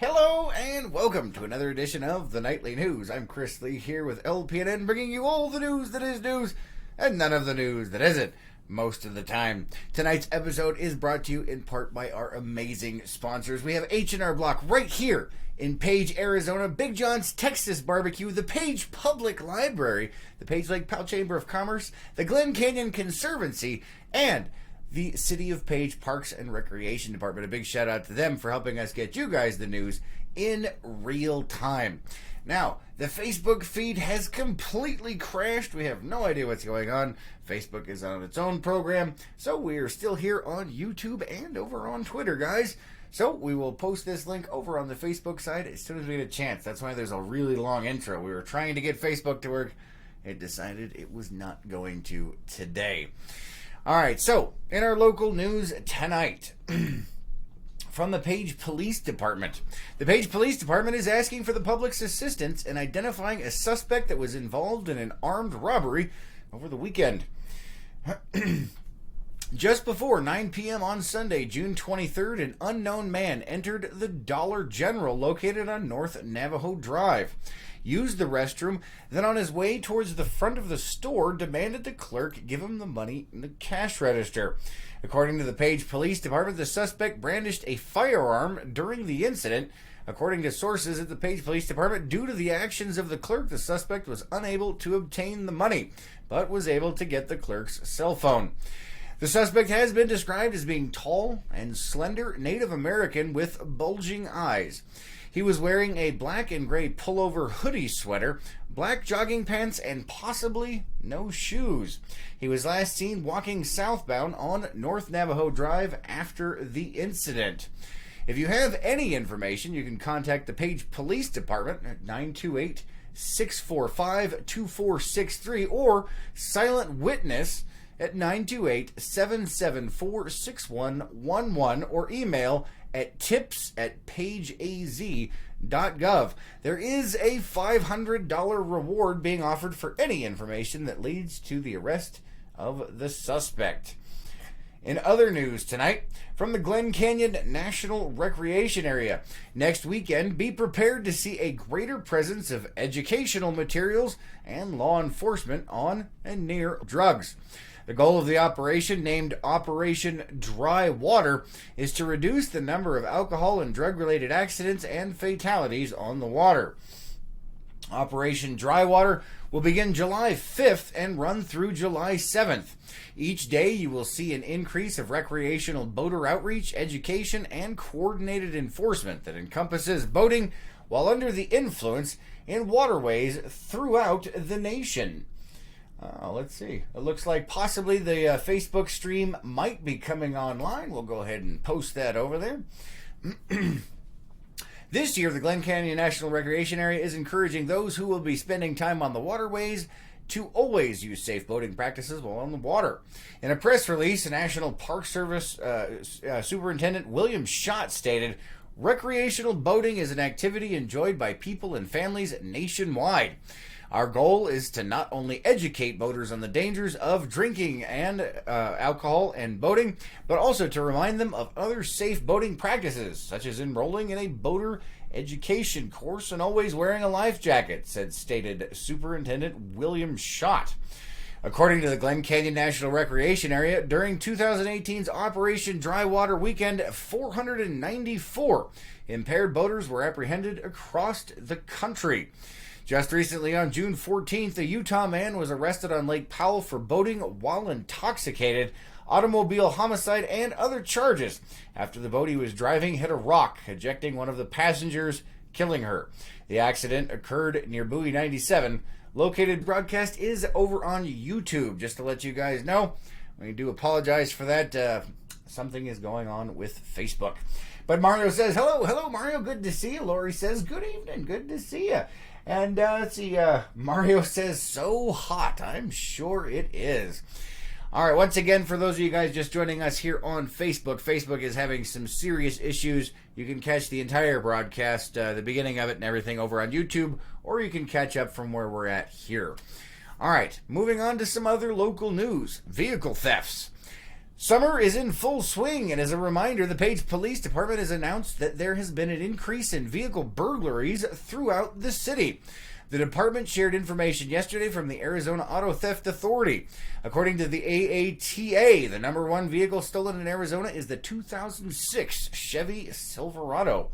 Hello and welcome to another edition of the Nightly News. I'm Chris Lee here with LPNN, bringing you all the news that is news and none of the news that isn't most of the time. Tonight's episode is brought to you in part by our amazing sponsors. We have H&R Block right here in Page, Arizona, Big John's Texas Barbecue, the Page Public Library, the Page Lake Powell Chamber of Commerce, the Glen Canyon Conservancy, and the City of Page Parks and Recreation Department. A big shout out to them for helping us get you guys the news in real time. Now, the Facebook feed has completely crashed. We have no idea what's going on. Facebook is on its own program, so we are still here on YouTube and over on Twitter, guys. So we will post this link over on the Facebook side as soon as we get a chance. That's why there's a really long intro. We were trying to get Facebook to work. It decided it was not going to today. All right, so in our local news tonight, from the Page Police Department. The Page Police Department is asking for the public's assistance in identifying a suspect that was involved in an armed robbery over the weekend. Just before 9 p.m. on Sunday, June 23rd, an unknown man entered the Dollar General located on North Navajo Drive, used the restroom, then on his way towards the front of the store, demanded the clerk give him the money in the cash register. According to the Page Police Department, the suspect brandished a firearm during the incident. According to sources at the Page Police Department, due to the actions of the clerk, the suspect was unable to obtain the money, but was able to get the clerk's cell phone. The suspect has been described as being tall and slender Native American with bulging eyes. He was wearing a black and gray pullover hoodie sweater, black jogging pants, and possibly no shoes. He was last seen walking southbound on North Navajo Drive after the incident. If you have any information, you can contact the Page Police Department at 928-645-2463 or Silent Witness at 928-774-6111 or email at tips@pageaz.gov. There is a $500 reward being offered for any information that leads to the arrest of the suspect. In other news tonight, from the Glen Canyon National Recreation Area, next weekend, be prepared to see a greater presence of educational materials and law enforcement on and near drugs. The goal of the operation, named Operation Dry Water, is to reduce the number of alcohol and drug-related accidents and fatalities on the water. Operation Dry Water will begin July 5th and run through July 7th. Each day you will see an increase of recreational boater outreach, education, and coordinated enforcement that encompasses boating while under the influence in waterways throughout the nation. Let's see. It looks like possibly the Facebook stream might be coming online. We'll go ahead and post that over there. This year, the Glen Canyon National Recreation Area is encouraging those who will be spending time on the waterways to always use safe boating practices while on the water. In a press release, National Park Service Superintendent William Schott stated, "Recreational boating is an activity enjoyed by people and families nationwide. Our goal is to not only educate boaters on the dangers of drinking and alcohol and boating, but also to remind them of other safe boating practices, such as enrolling in a boater education course and always wearing a life jacket," stated Superintendent William Schott. According to the Glen Canyon National Recreation Area, during 2018's Operation Dry Water Weekend, 494 impaired boaters were apprehended across the country. Just recently, on June 14th, a Utah man was arrested on Lake Powell for boating while intoxicated, automobile homicide, and other charges after the boat he was driving hit a rock, ejecting one of the passengers, killing her. The accident occurred near Buoy 97. Located broadcast is over on YouTube, just to let you guys know. We do apologize for that. Something is going on with Facebook. But Mario says, hello, Mario, good to see you. Lori says, good evening, good to see you. And let's see, Mario says, so hot. I'm sure it is. All right, once again, for those of you guys just joining us here on Facebook, Facebook is having some serious issues. You can catch the entire broadcast, the beginning of it and everything over on YouTube, or you can catch up from where we're at here. All right, moving on to some other local news. Vehicle thefts. Summer is in full swing, and as a reminder, the Page Police Department has announced that there has been an increase in vehicle burglaries throughout the city. The department shared information yesterday from the Arizona Auto Theft Authority. According to the AATA, the number one vehicle stolen in Arizona is the 2006 Chevy Silverado.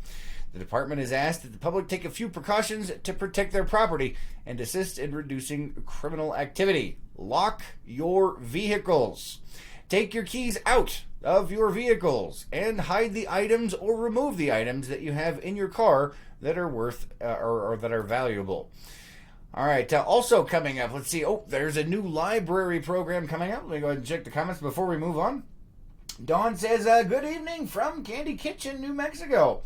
The department has asked that the public take a few precautions to protect their property and assist in reducing criminal activity. Lock your vehicles. Take your keys out of your vehicles and hide the items or remove the items that you have in your car that are worth or that are valuable. All right, also coming up, let's see. Oh, there's a new library program coming up. Let me go ahead and check the comments before we move on. Dawn says, good evening from Candy Kitchen, New Mexico.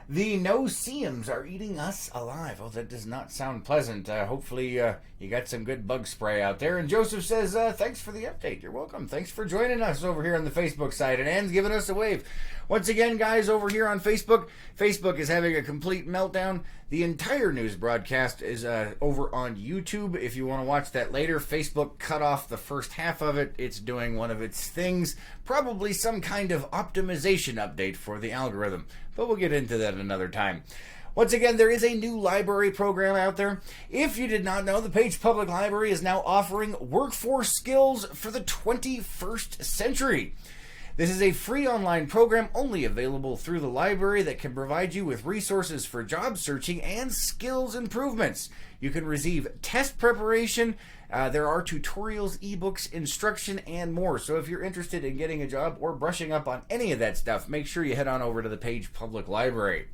The no-see-ums are eating us alive. Oh, that does not sound pleasant. Hopefully you got some good bug spray out there. And Joseph says, thanks for the update. You're welcome. Thanks for joining us over here on the Facebook side. And Ann's giving us a wave. Once again, guys, over here on Facebook, Facebook is having a complete meltdown. The entire news broadcast is over on YouTube. If you want to watch that later, Facebook cut off the first half of it. It's doing one of its things. Probably some kind of optimization update for the algorithm. But we'll get into that another time. Once again, there is a new library program out there. If you did not know, the Page Public Library is now offering workforce skills for the 21st century. This is a free online program only available through the library that can provide you with resources for job searching and skills improvements. You can receive test preparation. There are tutorials, ebooks, instruction, and more. So if you're interested in getting a job or brushing up on any of that stuff, make sure you head on over to the Page Public Library.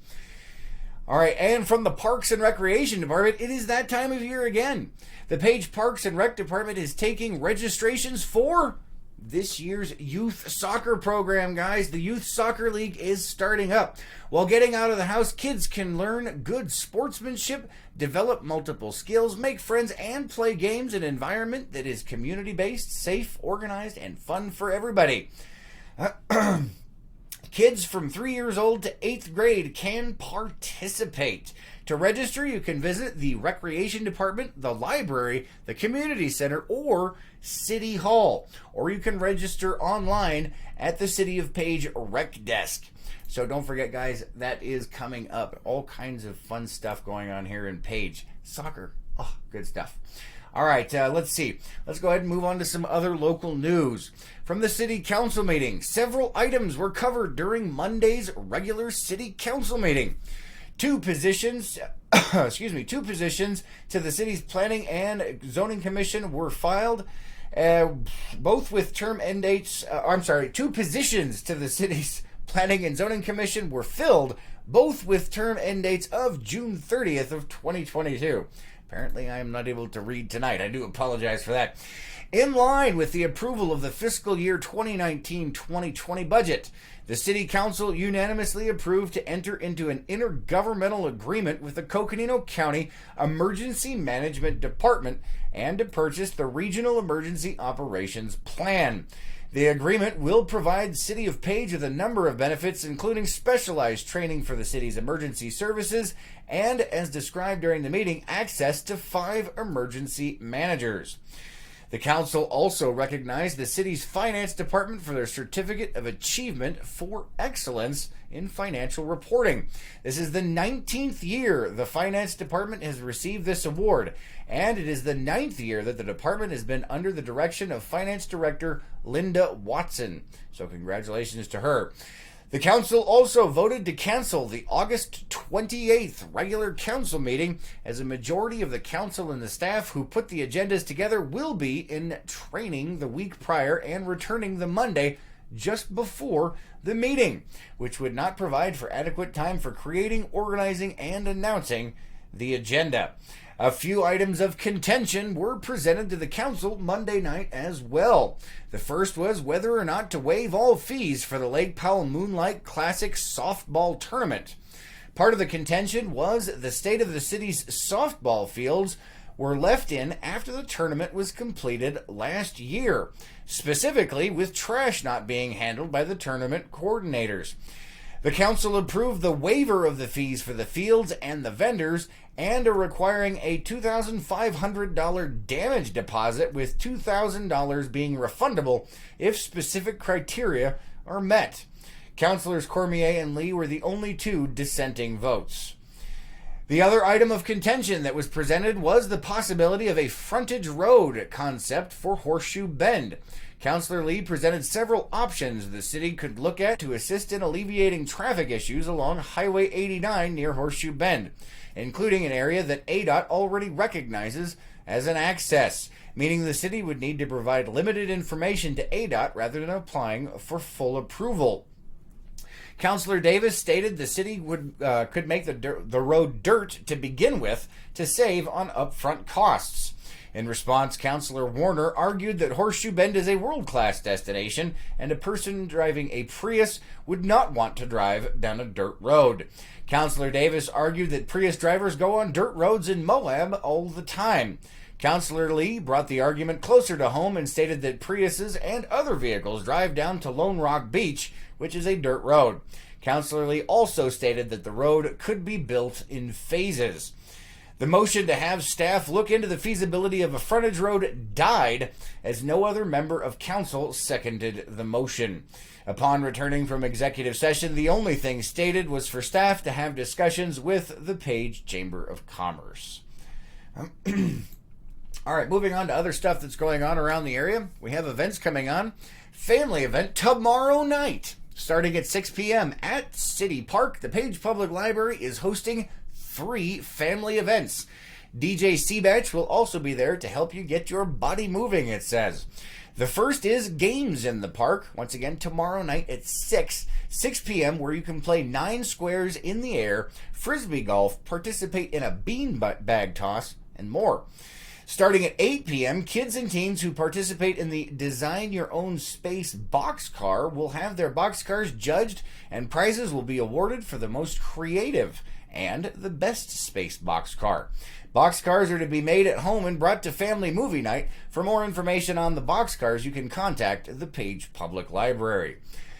All right, and from the Parks and Recreation Department, it is that time of year again. The Page Parks and Rec Department is taking registrations for this year's youth soccer program, guys. The Youth Soccer League is starting up. While getting out of the house, kids can learn good sportsmanship, develop multiple skills, make friends, and play games in an environment that is community-based, safe, organized, and fun for everybody. Kids from 3 years old to 8th grade can participate. To register, you can visit the Recreation Department, the library, the community center, or City Hall. Or you can register online at the City of Page Rec Desk. So don't forget, guys, that is coming up. All kinds of fun stuff going on here in Page. Soccer. Oh, good stuff. All right, let's see. Let's go ahead and move on to some other local news. From the City Council meeting, several items were covered during Monday's regular City Council meeting. Two positions to the city's Planning and Zoning Commission were filed, both with term end dates. Two positions to the city's Planning and Zoning Commission were filled, both with term end dates of June 30th of 2022. Apparently, I am not able to read tonight. I do apologize for that. In line with the approval of the fiscal year 2019-2020 budget, the City Council unanimously approved to enter into an intergovernmental agreement with the Coconino County Emergency Management Department and to purchase the Regional Emergency Operations Plan. The agreement will provide City of Page with a number of benefits, including specialized training for the city's emergency services and, as described during the meeting, access to 5 emergency managers. The council also recognized the city's finance department for their Certificate of Achievement for Excellence in Financial Reporting. This is the 19th year the finance department has received this award, and it is the 9th year that the department has been under the direction of Finance Director Linda Watson. So congratulations to her. The council also voted to cancel the August 28th regular council meeting, as a majority of the council and the staff who put the agendas together will be in training the week prior and returning the Monday just before the meeting, which would not provide for adequate time for creating, organizing, and announcing the agenda. A few items of contention were presented to the council Monday night as well. The first was whether or not to waive all fees for the Lake Powell Moonlight Classic softball tournament. Part of the contention was the state of the city's softball fields were left in after the tournament was completed last year, specifically with trash not being handled by the tournament coordinators. The council approved the waiver of the fees for the fields and the vendors and are requiring a $2,500 damage deposit, with $2,000 being refundable if specific criteria are met. Councilors Cormier and Lee were the only two dissenting votes. The other item of contention that was presented was the possibility of a frontage road concept for Horseshoe Bend. Councilor Lee presented several options the city could look at to assist in alleviating traffic issues along Highway 89 near Horseshoe Bend, including an area that ADOT already recognizes as an access, meaning the city would need to provide limited information to ADOT rather than applying for full approval. Councilor Davis stated the city could make the road dirt to begin with to save on upfront costs. In response, Councilor Warner argued that Horseshoe Bend is a world-class destination and a person driving a Prius would not want to drive down a dirt road. Councilor Davis argued that Prius drivers go on dirt roads in Moab all the time. Councilor Lee brought the argument closer to home and stated that Priuses and other vehicles drive down to Lone Rock Beach, which is a dirt road. Councilor Lee also stated that the road could be built in phases. The motion to have staff look into the feasibility of a frontage road died as no other member of council seconded the motion. Upon returning from executive session, the only thing stated was for staff to have discussions with the Page Chamber of Commerce. All right, moving on to other stuff that's going on around the area. We have events coming on. Family event tomorrow night, starting at 6 p.m. at City Park. The Page Public Library is hosting 3 family events. DJ Seabatch will also be there to help you get your body moving, it says. The first is Games in the Park, once again tomorrow night at 6 p.m., where you can play 9 squares in the air, frisbee golf, participate in a bean bag toss, and more. Starting at 8 p.m., kids and teens who participate in the Design Your Own Space boxcar will have their boxcars judged, and prizes will be awarded for the most creative and the best space boxcar. Boxcars are to be made at home and brought to family movie night. For more information on the boxcars, you can contact the Page Public Library.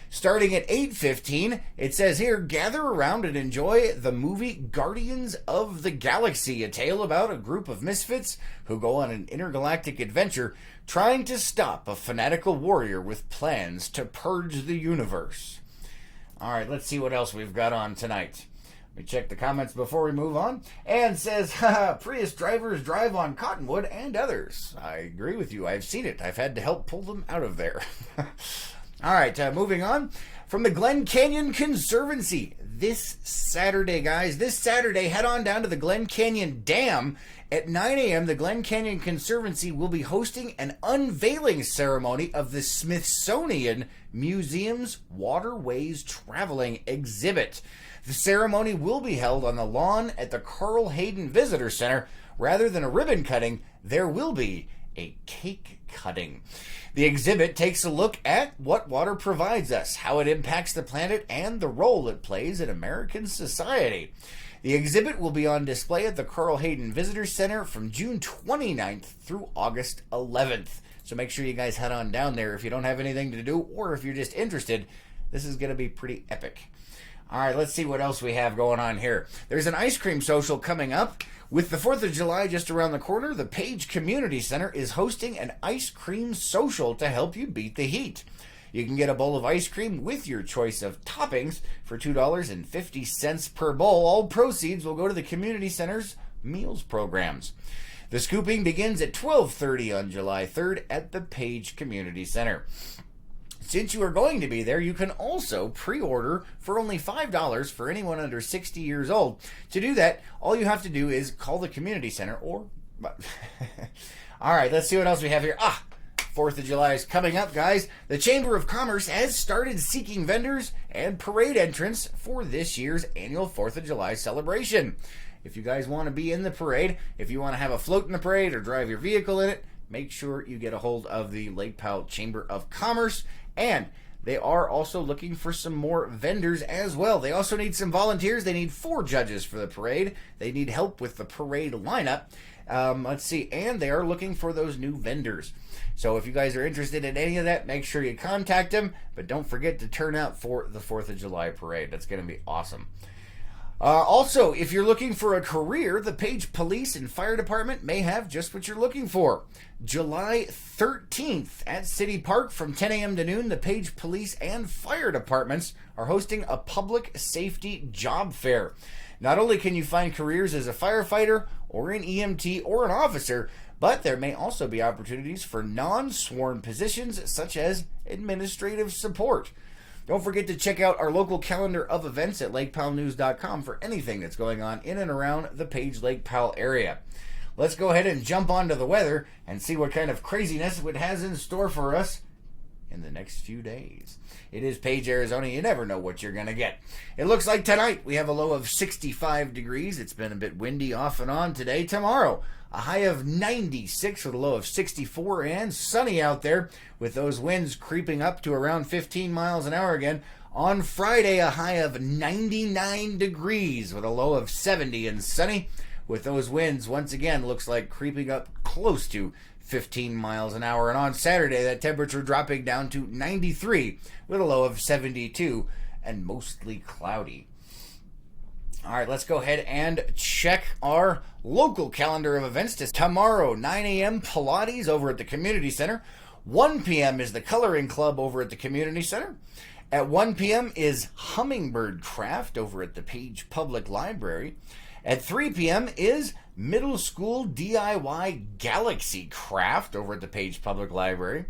Starting at 8:15, it says here, gather around and enjoy the movie Guardians of the Galaxy, a tale about a group of misfits who go on an intergalactic adventure trying to stop a fanatical warrior with plans to purge the universe. All right, let's see what else we've got on tonight. Let me check the comments before we move on. Ann says, Prius drivers drive on Cottonwood and others. I agree with you. I've seen it. I've had to help pull them out of there. All right, moving on. From the Glen Canyon Conservancy, this Saturday, guys, head on down to the Glen Canyon Dam. At 9 a.m., the Glen Canyon Conservancy will be hosting an unveiling ceremony of the Smithsonian Museum's Waterways Traveling exhibit. The ceremony will be held on the lawn at the Carl Hayden Visitor Center. Rather than a ribbon cutting, there will be a cake cutting. The exhibit takes a look at what water provides us, how it impacts the planet, and the role it plays in American society. The exhibit will be on display at the Carl Hayden Visitor Center from June 29th through August 11th. So make sure you guys head on down there if you don't have anything to do, or if you're just interested. This is going to be pretty epic. All right, let's see what else we have going on here. There's an ice cream social coming up. With the 4th of July just around the corner, the Page Community Center is hosting an ice cream social to help you beat the heat. You can get a bowl of ice cream with your choice of toppings for $2.50 per bowl. All proceeds will go to the Community Center's meals programs. The scooping begins at 12:30 on July 3rd at the Page Community Center. Since you are going to be there, you can also pre-order for only $5 for anyone under 60 years old. To do that, all you have to do is call the community center or... All right, let's see what else we have here. 4th of July is coming up, guys. The Chamber of Commerce has started seeking vendors and parade entrants for this year's annual 4th of July celebration. If you guys want to be in the parade, if you want to have a float in the parade or drive your vehicle in it, make sure you get a hold of the Lake Powell Chamber of Commerce. And they are also looking for some more vendors as well. They also need some volunteers. They need 4 judges for the parade. They need help with the parade lineup. Let's see, and they are looking for those new vendors. So if you guys are interested in any of that, make sure you contact them. But don't forget to turn out for the 4th of July parade. That's going to be awesome. Also, if you're looking for a career, the Page Police and Fire Department may have just what you're looking for. July 13th at City Park from 10 a.m. to noon, the Page Police and Fire Departments are hosting a public safety job fair. Not only can you find careers as a firefighter or an EMT or an officer, but there may also be opportunities for non-sworn positions such as administrative support. Don't forget to check out our local calendar of events at lakepowellnews.com for anything that's going on in and around the Page Lake Powell area. Let's go ahead and jump onto the weather and see what kind of craziness it has in store for us in the next few days. It is Page, Arizona. You never know what you're going to get. It looks like tonight we have a low of 65 degrees. It's been a bit windy off and on today. Tomorrow, a high of 96 with a low of 64, and sunny out there with those winds creeping up to around 15 miles an hour again. On Friday, a high of 99 degrees with a low of 70 and sunny with those winds once again looks like creeping up close to 15 miles an hour. And on Saturday, that temperature dropping down to 93 with a low of 72 and mostly cloudy. All right, let's go ahead and check our local calendar of events. Tomorrow, 9 a.m. Pilates over at the Community Center. 1 p.m. is the Coloring Club over at the Community Center. At 1 p.m. is Hummingbird Craft over at the Page Public Library. At 3 p.m. is Middle School DIY Galaxy Craft over at the Page Public Library.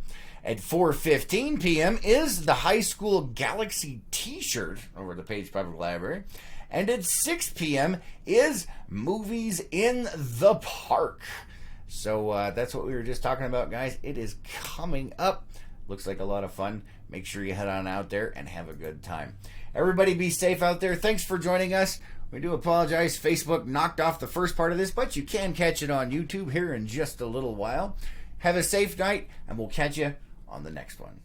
At 4:15 p.m. is the High School Galaxy T-shirt over at the Page Public Library. And at 6 p.m. is Movies in the Park. So that's what we were just talking about, guys. It is coming up. Looks like a lot of fun. Make sure you head on out there and have a good time. Everybody be safe out there. Thanks for joining us. We do apologize. Facebook knocked off the first part of this, but you can catch it on YouTube here in just a little while. Have a safe night, and we'll catch you on the next one.